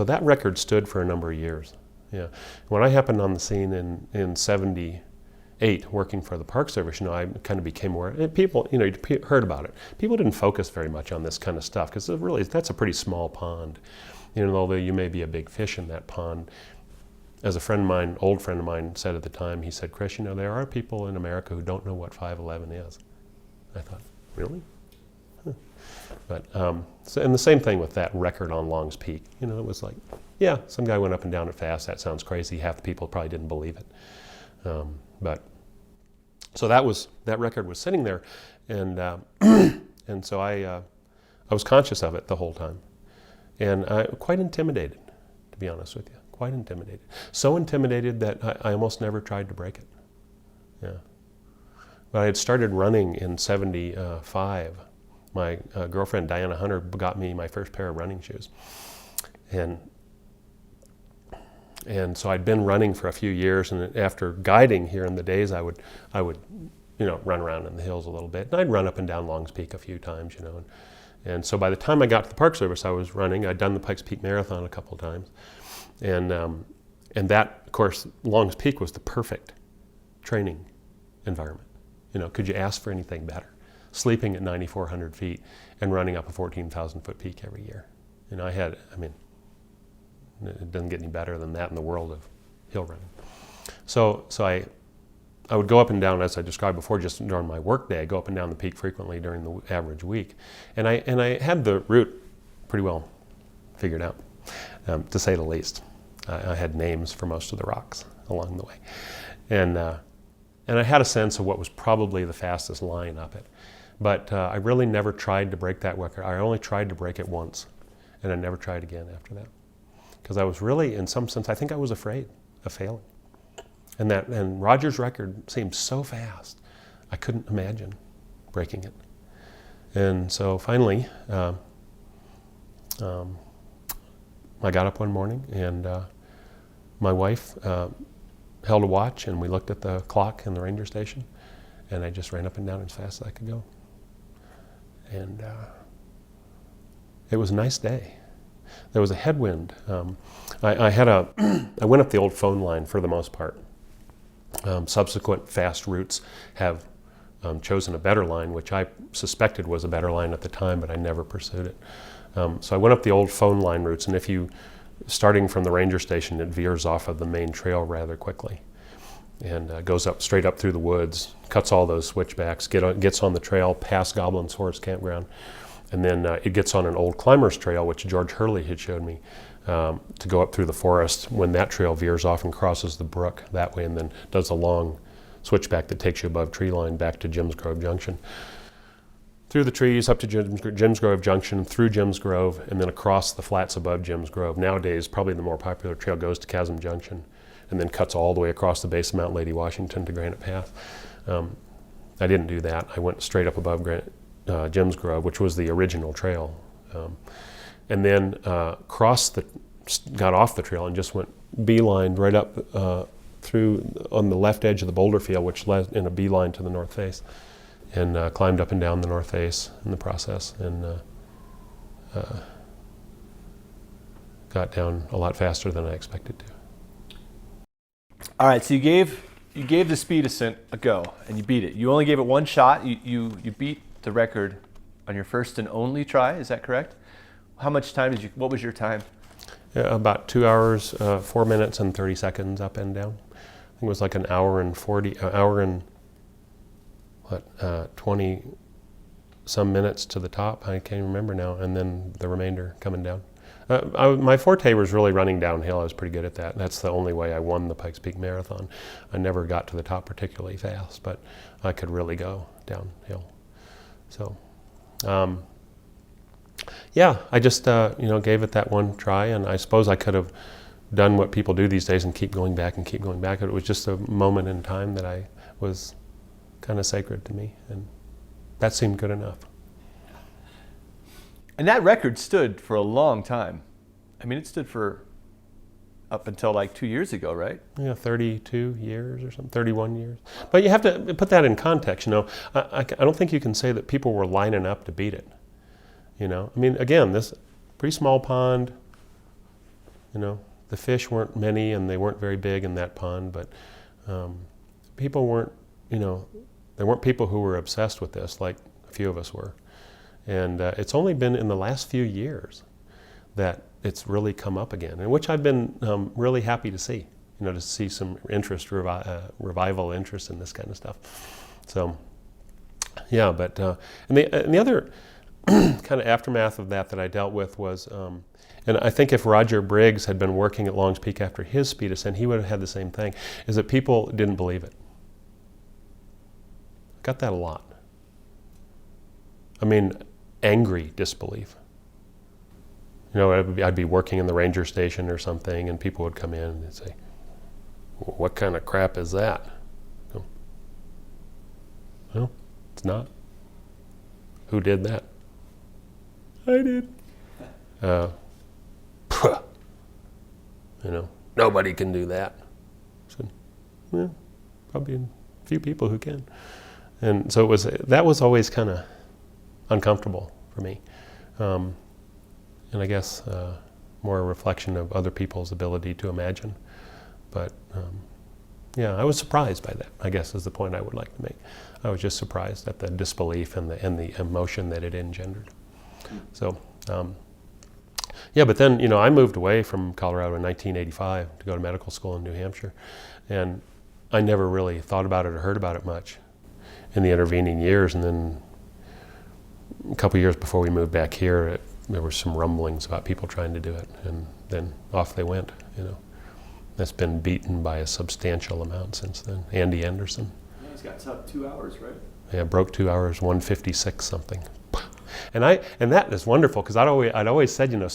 that record stood for a number of years. Yeah. When I happened on the scene in 78, working for the Park Service, you know, I kind of became aware. People, you know, you heard about it. People didn't focus very much on this kind of stuff because really that's a pretty small pond. You know, although you may be a big fish in that pond. As a friend of mine, old friend of mine, said at the time, he said, "Chris, you know, there are people in America who don't know what 511 is." I thought, really? Huh. But and the same thing with that record on Longs Peak. You know, it was like, yeah, some guy went up and down it fast. That sounds crazy. Half the people probably didn't believe it. But so that record was sitting there, and and so I was conscious of it the whole time, and quite intimidated, to be honest with you. Quite intimidated. So intimidated that I almost never tried to break it. Yeah. But I had started running in 75. My girlfriend, Diana Hunter, got me my first pair of running shoes. And so I'd been running for a few years, and after guiding here in the days, I would you know, run around in the hills a little bit. And I'd run up and down Longs Peak a few times, you know. And so by the time I got to the Park Service, I was running. I'd done the Pikes Peak Marathon a couple of times. And that, of course, Longs Peak was the perfect training environment. You know, could you ask for anything better? Sleeping at 9,400 feet and running up a 14,000-foot peak every year. You know, it doesn't get any better than that in the world of hill running. So I would go up and down, as I described before, just during my work day. I go up and down the peak frequently during the average week. And I had the route pretty well figured out, to say the least. I had names for most of the rocks along the way. And and I had a sense of what was probably the fastest line up it. But I really never tried to break that record. I only tried to break it once, and I never tried again after that. Because I was really, in some sense, I think I was afraid of failing. And Roger's record seemed so fast, I couldn't imagine breaking it. And so finally, I got up one morning, and my wife held a watch, and we looked at the clock in the ranger station, and I just ran up and down as fast as I could go. And it was a nice day. There was a headwind. I went up the old phone line for the most part. Subsequent fast routes have chosen a better line, which I suspected was a better line at the time, but I never pursued it. So I went up the old phone line routes, and starting from the ranger station, it veers off of the main trail rather quickly, and goes up straight up through the woods, cuts all those switchbacks, gets on the trail past Goblin's Horse Campground, and then it gets on an old climber's trail, which George Hurley had showed me, to go up through the forest when that trail veers off and crosses the brook that way, and then does a long switchback that takes you above tree line back to Jim's Grove Junction. Through the trees up to Jim's Grove Junction, through Jim's Grove, and then across the flats above Jim's Grove. Nowadays, probably the more popular trail goes to Chasm Junction and then cuts all the way across the base of Mount Lady Washington to Granite Path. I didn't do that. I went straight up above Jim's Grove, which was the original trail. And then got off the trail and just went beeline right up through on the left edge of the Boulder field, which led in a beeline to the north face. And climbed up and down the north face in the process, and got down a lot faster than I expected to. All right, so you gave the speed ascent a go, and you beat it. You only gave it one shot. You beat the record on your first and only try. Is that correct? How much time what was your time? About 2 hours, 4 minutes and 30 seconds up and down. I think it was like an hour and 20 some minutes to the top. I can't remember now, and then the remainder coming down. My forte was really running downhill. I was pretty good at that. That's the only way I won the Pikes Peak Marathon. I never got to the top particularly fast, but I could really go downhill. So, yeah, I just gave it that one try, and I suppose I could have done what people do these days and keep going back and keep going back. It was just a moment in time that I was kind of sacred to me, and that seemed good enough. And that record stood for a long time. I mean, it stood for up until like 2 years ago, right? Yeah, 32 years or something, 31 years. But you have to put that in context, I don't think you can say that people were lining up to beat it, I mean, again, this pretty small pond, the fish weren't many and they weren't very big in that pond, but people weren't, there weren't people who were obsessed with this like a few of us were. And it's only been in the last few years that it's really come up again, and which I've been really happy to see, to see some interest, revival interest in this kind of stuff. So, yeah, but, and the other kind of aftermath of that I dealt with was, and I think if Roger Briggs had been working at Longs Peak after his speed ascent, he would have had the same thing, is that people didn't believe it. Got that a lot. I mean, angry disbelief. I'd be working in the ranger station or something, and people would come in and say, "What kind of crap is that?" Well, it's not. Who did that? I did. Nobody can do that. I said, well, probably a few people who can. And so that was always kind of uncomfortable for me. And I guess more a reflection of other people's ability to imagine. But yeah, I was surprised by that, I guess, is the point I would like to make. I was just surprised at the disbelief and the emotion that it engendered. So, yeah, but then, I moved away from Colorado in 1985 to go to medical school in New Hampshire. And I never really thought about it or heard about it much in the intervening years. And then a couple years before we moved back here, there were some rumblings about people trying to do it. And then off they went, That's been beaten by a substantial amount since then. Andy Anderson. Yeah. he's got sub 2 hours, right? Yeah, broke 2 hours, 1:56 something. And that is wonderful, because I'd always said,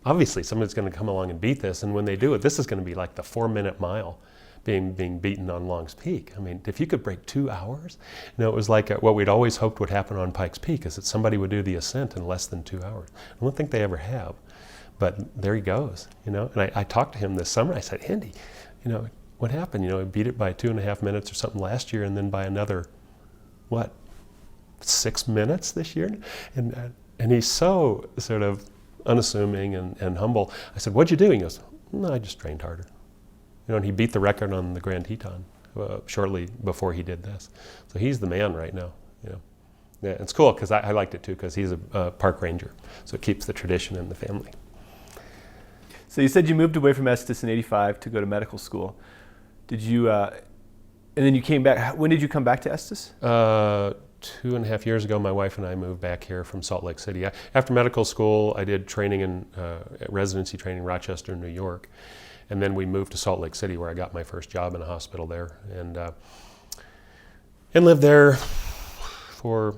obviously somebody's going to come along and beat this, and when they do it, this is going to be like the 4-minute mile being beaten on Long's Peak. I mean, if you could break 2 hours, it was like what we'd always hoped would happen on Pikes Peak, is that somebody would do the ascent in less than 2 hours. I don't think they ever have, but there he goes, And I talked to him this summer. I said, Andy, what happened? He beat it by 2.5 minutes or something last year, and then by another, 6 minutes this year? And he's so sort of unassuming and humble. I said, what'd you do? He goes, no, I just trained harder. And he beat the record on the Grand Teton shortly before he did this. So he's the man right now. Yeah, it's cool, because I liked it too, because he's a park ranger. So it keeps the tradition in the family. So you said you moved away from Estes in '85 to go to medical school. Did you, and then you came back. When did you come back to Estes? 2.5 years ago, my wife and I moved back here from Salt Lake City. After medical school, I did training in residency training in Rochester, New York. And then we moved to Salt Lake City, where I got my first job in a hospital there, and lived there for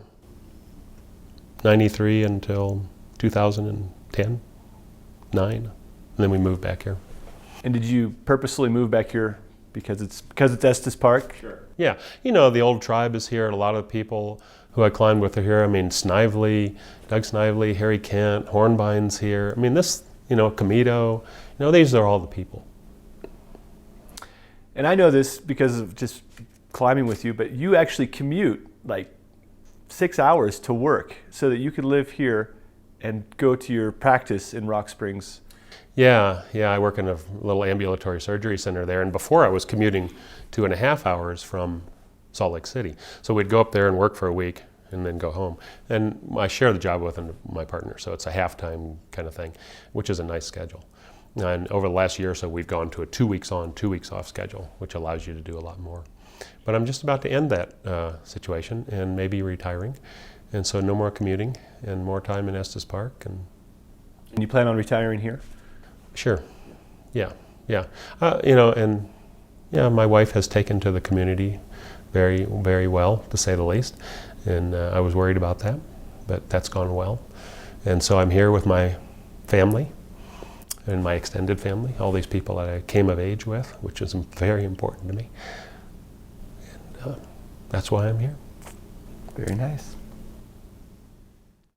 93 until 2010, 9, and then we moved back here. And did you purposely move back here because it's Estes Park? Sure. Yeah, the old tribe is here, and a lot of the people who I climbed with are here. I mean, Snively, Doug Snively, Harry Kent, Hornbine's here. I mean, this, Comito, these are all the people. And I know this because of just climbing with you, but you actually commute like 6 hours to work so that you could live here and go to your practice in Rock Springs. Yeah, I work in a little ambulatory surgery center there, and before I was commuting 2.5 hours from Salt Lake City. So we'd go up there and work for a week and then go home. And I share the job with my partner, so it's a half-time kind of thing, which is a nice schedule. And over the last year or so, we've gone to a 2 weeks on, 2 weeks off schedule, which allows you to do a lot more. But I'm just about to end that situation and maybe retiring. And so no more commuting and more time in Estes Park. And you plan on retiring here? Sure. Yeah. My wife has taken to the community very, very well, to say the least. And I was worried about that, but that's gone well. And so I'm here with my family and my extended family, all these people that I came of age with, which is very important to me. And that's why I'm here. Very nice.